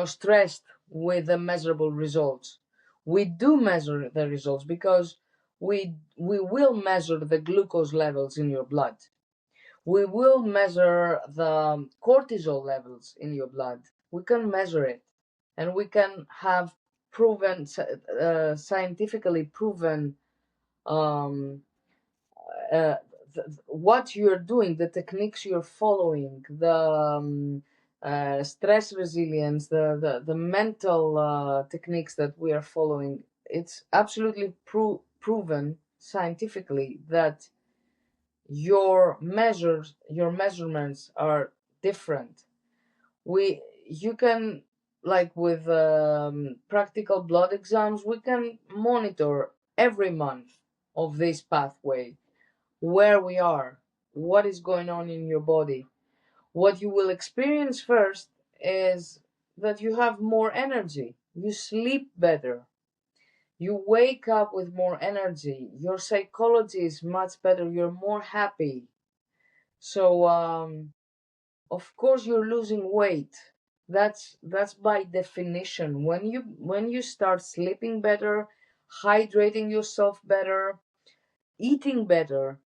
stressed with the measurable results. We do measure the results, because we will measure the glucose levels in your blood. We will measure the cortisol levels in your blood. We can measure it, and we can have proven, scientifically proven, um, uh, what you're doing, the techniques you're following, the stress resilience, the mental techniques that we are following. It's absolutely proven scientifically that your measurements are different. You can, like with practical blood exams, we can monitor every month of this pathway, where we are, what is going on in your body. What you will experience first is that you have more energy. you sleep better, you wake up with more energy, your psychology is much better, you're more happy. So of course you're losing weight. That's by definition. When you start sleeping better, hydrating yourself better, eating better,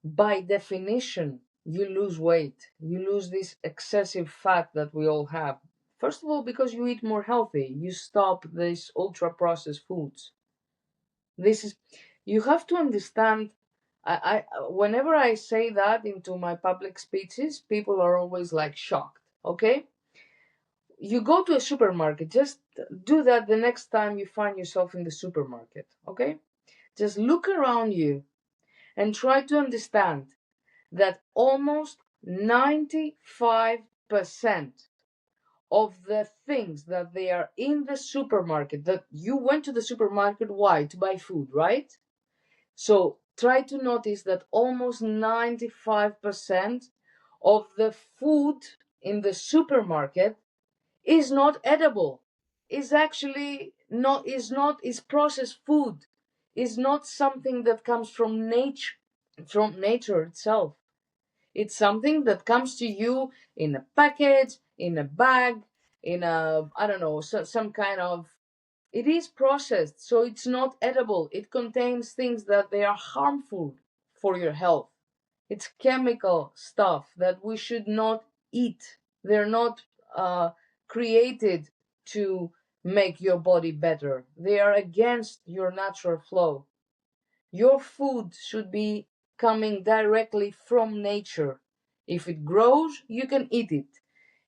by definition, you lose weight. You lose this excessive fat that we all have. First of all, because you eat more healthy, you stop these ultra processed foods. This is, you have to understand. Whenever I say that into my public speeches, people are always like shocked. Okay, you go to a supermarket. Just do that the next time you find yourself in the supermarket. Okay, just look around you and try to understand that almost 95% of the things that they are in the supermarket, that you went to the supermarket, why? To buy food, right? So try to notice that almost 95% of the food in the supermarket is not edible, is actually not, is processed food, is not something that comes from nature itself. It's something that comes to you in a package, in a bag, in a, I don't know, some kind of, it is processed, so it's not edible. It contains things that they are harmful for your health. It's chemical stuff that we should not eat. They're not created to make your body better. They are against your natural flow. Your food should be coming directly from nature. If it grows, you can eat it.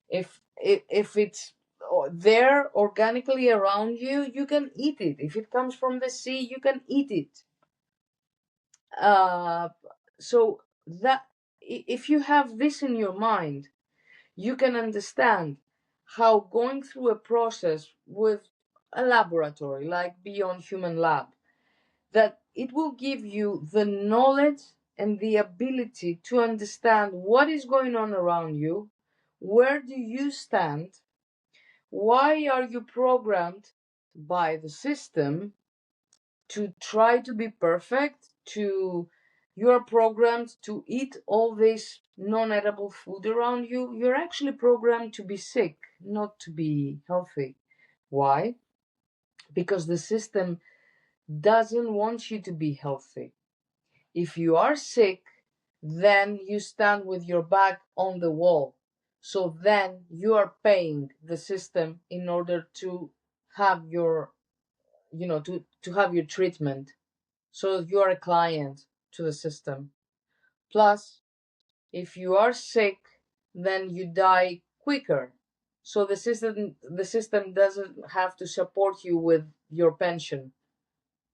If it's there organically around you, you can eat it. If it comes from the sea, you can eat it. Uh, so that, if you have this in your mind, you can understand how going through a process with a laboratory like Beyond Human Lab, that it will give you the knowledge and the ability to understand what is going on around you, where do you stand, why are you programmed by the system to try to be perfect, to, you are programmed to eat all this non-edible food around you. You're actually programmed to be sick, not to be healthy. Why? Because the system doesn't want you to be healthy. If you are sick, then you stand with your back on the wall. So then you are paying the system in order to have your, to have your treatment. So you are a client to the system. Plus, if you are sick, then you die quicker. So the system doesn't have to support you with your pension.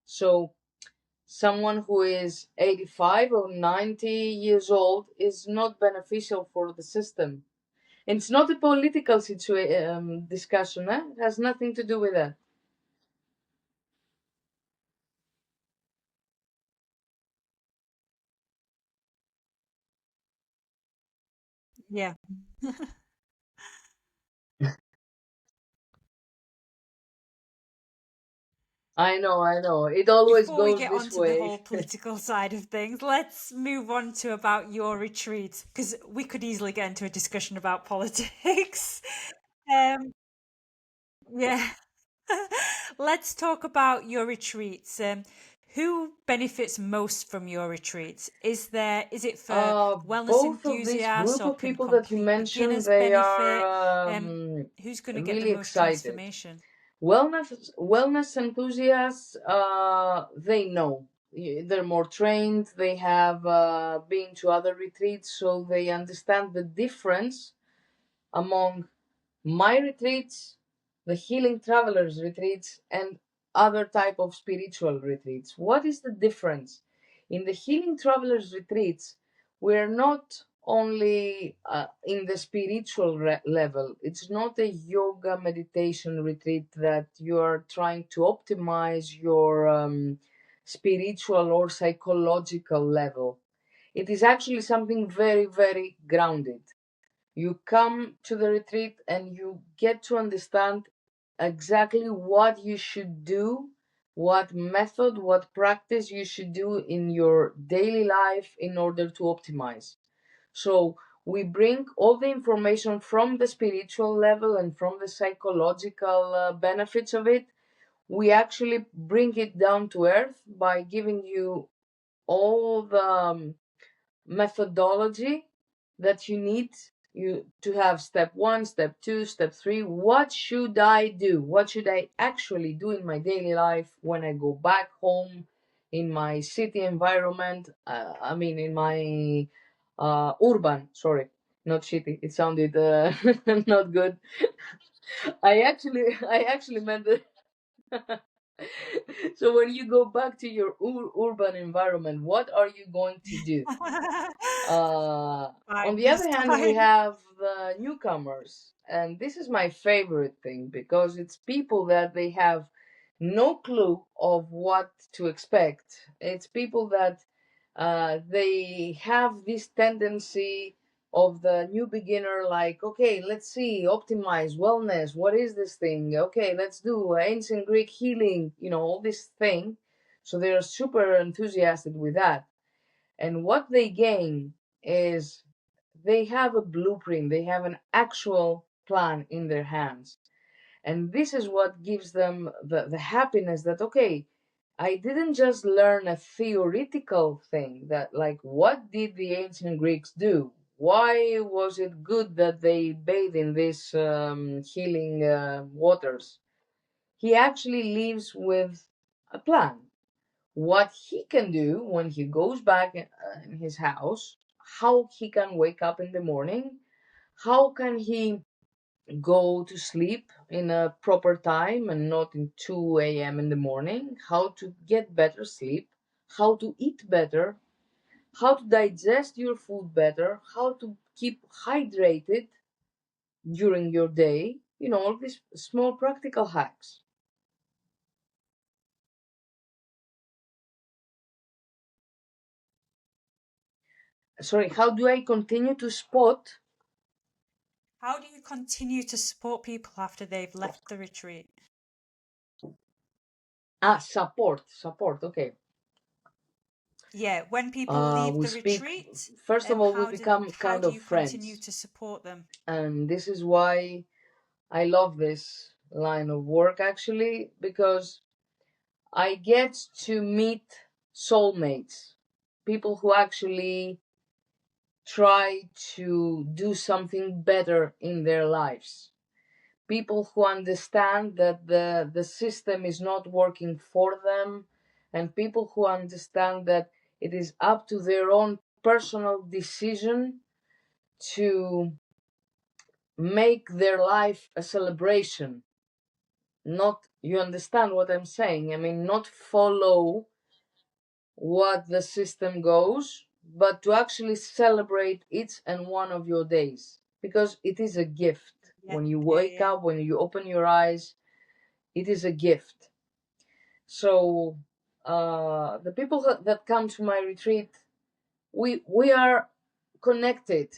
So someone who is 85 or 90 years old is not beneficial for the system. And it's not a political discussion. It has nothing to do with that. Yeah. I know. It always Before we goes get this onto the way. whole political side of things, let's move on to about your retreat because we could easily get into a discussion about politics. Um, yeah. Let's talk about your retreats. Who benefits most from your retreats? Is it for wellness Both of this enthusiasts group or of can people that you complete mentioned, beginners they benefit? are Who's going to get the really most excited. transformation? Wellness enthusiasts, they know. They're more trained. They have been to other retreats, so they understand the difference among my retreats, the healing travelers retreats, and other type of spiritual retreats. What is the difference? In the healing travelers retreats, we're not only in the spiritual level. It's not a yoga meditation retreat that you are trying to optimize your spiritual or psychological level. It is actually something very, very grounded. You come to the retreat and you get to understand exactly what you should do, what method, what practice you should do in your daily life in order to optimize. So we bring all the information from the spiritual level and from the psychological benefits of it. We actually bring it down to earth by giving you all the methodology that you need you to have step 1, step 2, step 3. What should I do? What should I actually do in my daily life when I go back home in my city environment? I mean, in my urban, sorry, not city. It sounded not good. I actually meant that. So when you go back to your urban environment, what are you going to do? On Fine, the it's other hand, we fine. have the newcomers, and this is my favorite thing because it's people that they have no clue of what to expect. It's people that they have this tendency of the new beginner, like, okay, let's see, optimize, wellness, what is this thing? Okay, let's do ancient Greek healing, all this thing. So they're super enthusiastic with that. And what they gain is they have a blueprint, they have an actual plan in their hands. And this is what gives them the happiness that, okay, I didn't just learn a theoretical thing that, like, what did the ancient Greeks do? Why was it good that they bathe in these healing waters? He actually lives with a plan what he can do when he goes back in his house, how he can wake up in the morning, how can he go to sleep in a proper time and not in 2 a.m. in the morning, how to get better sleep, how to eat better, how to digest your food better, how to keep hydrated during your day, all these small practical hacks. Sorry, how do I continue to spot? How do you continue to support people after they've left the retreat? Support, okay. Yeah, when people leave We the speak, retreat, first of all, we how become how kind do of you continue friends. to support them? And this is why I love this line of work actually, because I get to meet soulmates, people who actually try to do something better in their lives, people who understand that the system is not working for them, and people who understand that it is up to their own personal decision to make their life a celebration. Not, you understand what I'm saying? I mean, not follow what the system goes, but to actually celebrate each and one of your days because it is a gift. Yeah, When you yeah, wake yeah. up, when you open your eyes, it is a gift. So, the people that come to my retreat, we are connected.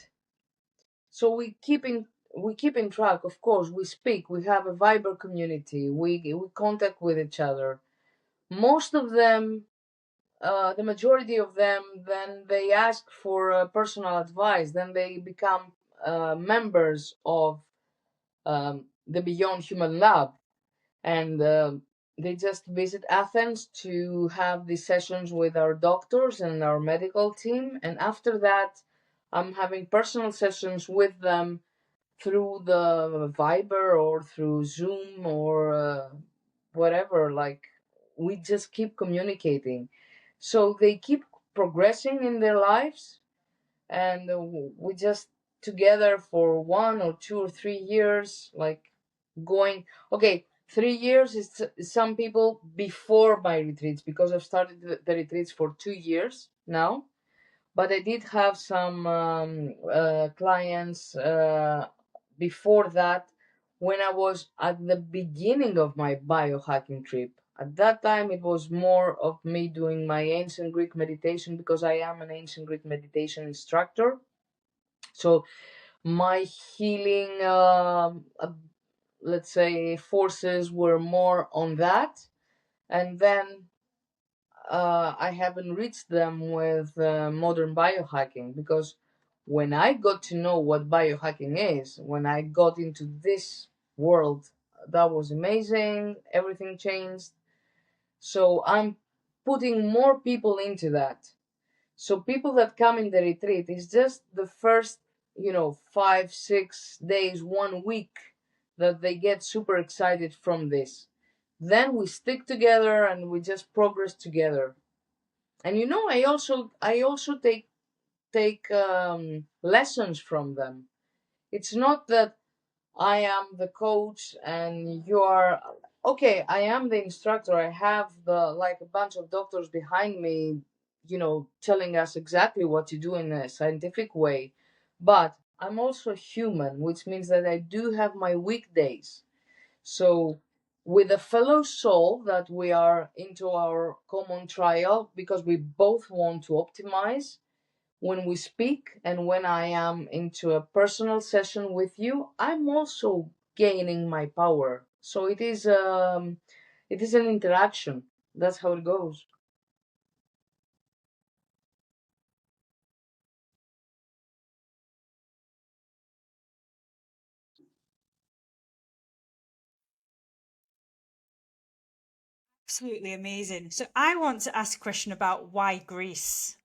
So we keep in track. Of course, we speak. We have a Viber community. We contact with each other. Most of them, the majority of them, then they ask for personal advice. Then they become members of the Beyond Human Lab, and they just visit Athens to have these sessions with our doctors and our medical team. And after that, I'm having personal sessions with them through the Viber or through Zoom or whatever. Like, we just keep communicating. So they keep progressing in their lives, and we just together for 1 or 2 or 3 years, like going. Okay, 3 years is some people before my retreats because I've started the retreats for 2 years now, but I did have some clients before that when I was at the beginning of my biohacking trip. At that time, it was more of me doing my ancient Greek meditation because I am an ancient Greek meditation instructor. So my healing let's say, forces were more on that. And then I haven't reached them with modern biohacking, because when I got to know what biohacking is, when I got into this world, that was amazing. Everything changed. So I'm putting more people into that. So people that come in the retreat is just the first, 5, 6 days, 1 week that they get super excited from this. Then we stick together and we just progress together. And I also take lessons from them. It's not that I am the coach and you are okay. I am the instructor. I have the like a bunch of doctors behind me, telling us exactly what to do in a scientific way. But I'm also human, which means that I do have my weekdays. So with a fellow soul that we are into our common trial because we both want to optimize, when we speak and when I am into a personal session with you, I'm also gaining my power. So it is an interaction. That's how it goes. Absolutely amazing. So I want to ask a question about why Greece?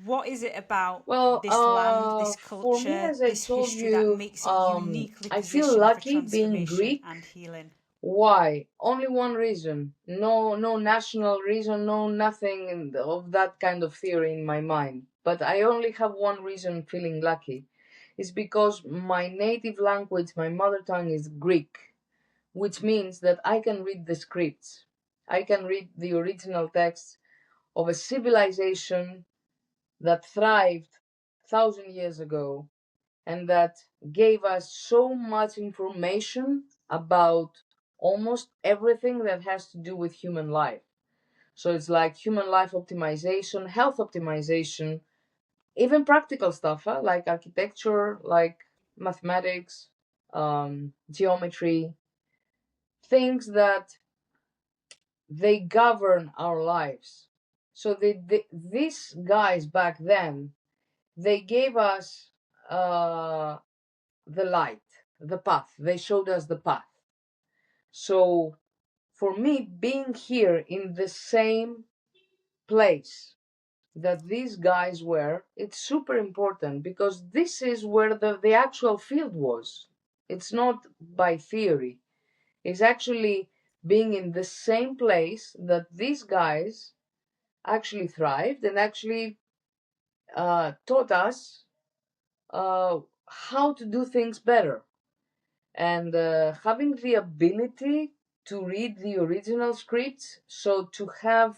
What is it about Well, this land, this for me, culture, as I this told history that you, makes it uniquely I feel positioned for lucky being transformation Greek. and healing? Why? Only one reason. No, no national reason. No nothing of that kind of theory in my mind. But I only have one reason feeling lucky. It's because my native language, my mother tongue, is Greek, which means that I can read the scripts. I can read the original text of a civilization that thrived 1,000 years ago and that gave us so much information about almost everything that has to do with human life. So it's like human life optimization, health optimization, even practical stuff, like architecture, like mathematics, geometry, things that they govern our lives. So these guys back then, they gave us the light, the path. They showed us the path. So for me, being here in the same place that these guys were, it's super important because this is where the actual field was. It's not by theory. It's actually being in the same place that these guys actually thrived and actually taught us how to do things better. And having the ability to read the original scripts, so to have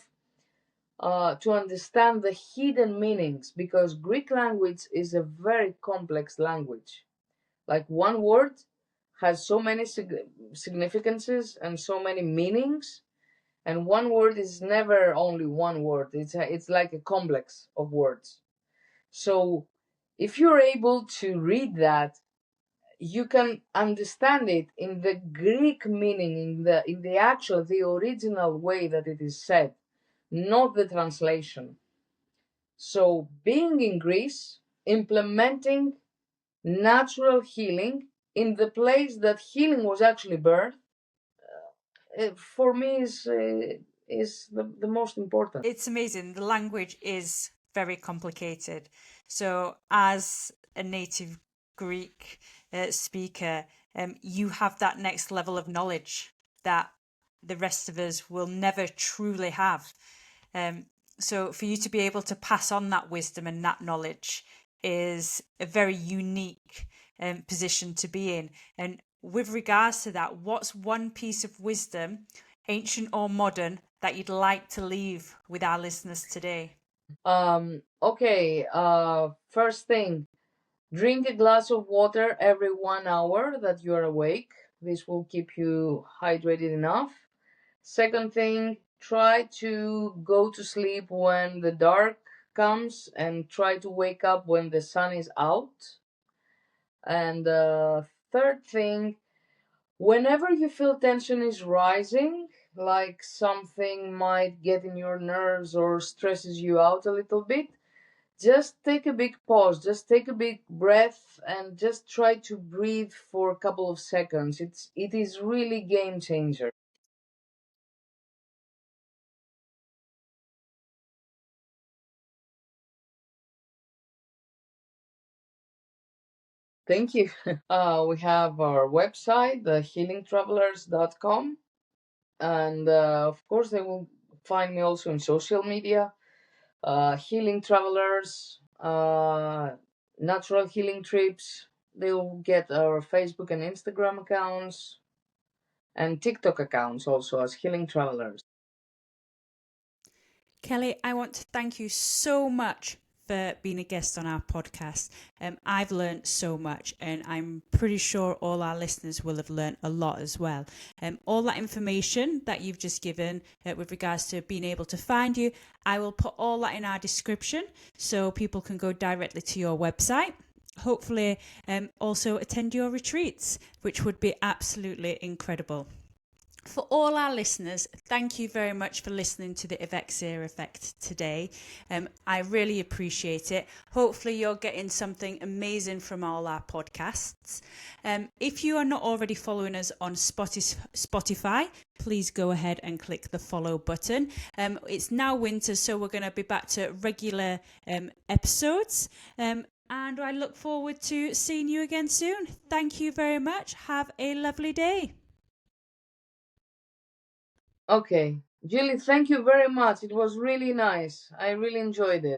to understand the hidden meanings, because Greek language is a very complex language. Like one word has so many significances and so many meanings, and one word is never only one word. It's like a complex of words. So if you're able to read that, you can understand it in the Greek meaning, in the actual, the original way that it is said, not the translation. So being in Greece, implementing natural healing in the place that healing was actually birthed, for me is the most important. It's amazing. The language is very complicated. So, as a native Greek speaker, you have that next level of knowledge that the rest of us will never truly have. Um, so, for you to be able to pass on that wisdom and that knowledge is a very unique position to be in. And with regards to that, what's one piece of wisdom, ancient or modern, that you'd like to leave with our listeners today? Okay, first thing, drink a glass of water every 1 hour that you are awake. This will keep you hydrated enough. Second thing, try to go to sleep when the dark comes and try to wake up when the sun is out. And third thing, Whenever you feel tension is rising, like something might get in your nerves or stresses you out a little bit, just take a big pause, just take a big breath and just try to breathe for a couple of seconds. It is really game changer. Thank you. We have our website, thehealingtravelers.com, and of course they will find me also in social media, healing travelers, natural healing trips. They'll get our Facebook and Instagram accounts and TikTok accounts also as healing travelers. Kelly, I want to thank you so much for being a guest on our podcast. I've learned so much, and I'm pretty sure all our listeners will have learned a lot as well. All that information that you've just given with regards to being able to find you, I will put all that in our description so people can go directly to your website. Hopefully, also attend your retreats, which would be absolutely incredible. For all our listeners, thank you very much for listening to the Evexia Effect today. I really appreciate it. Hopefully, you're getting something amazing from all our podcasts. If you are not already following us on Spotify, please go ahead and click the follow button. It's now winter, so we're going to be back to regular episodes. And I look forward to seeing you again soon. Thank you very much. Have a lovely day. Okay, Julie, thank you very much. It was really nice. I really enjoyed it.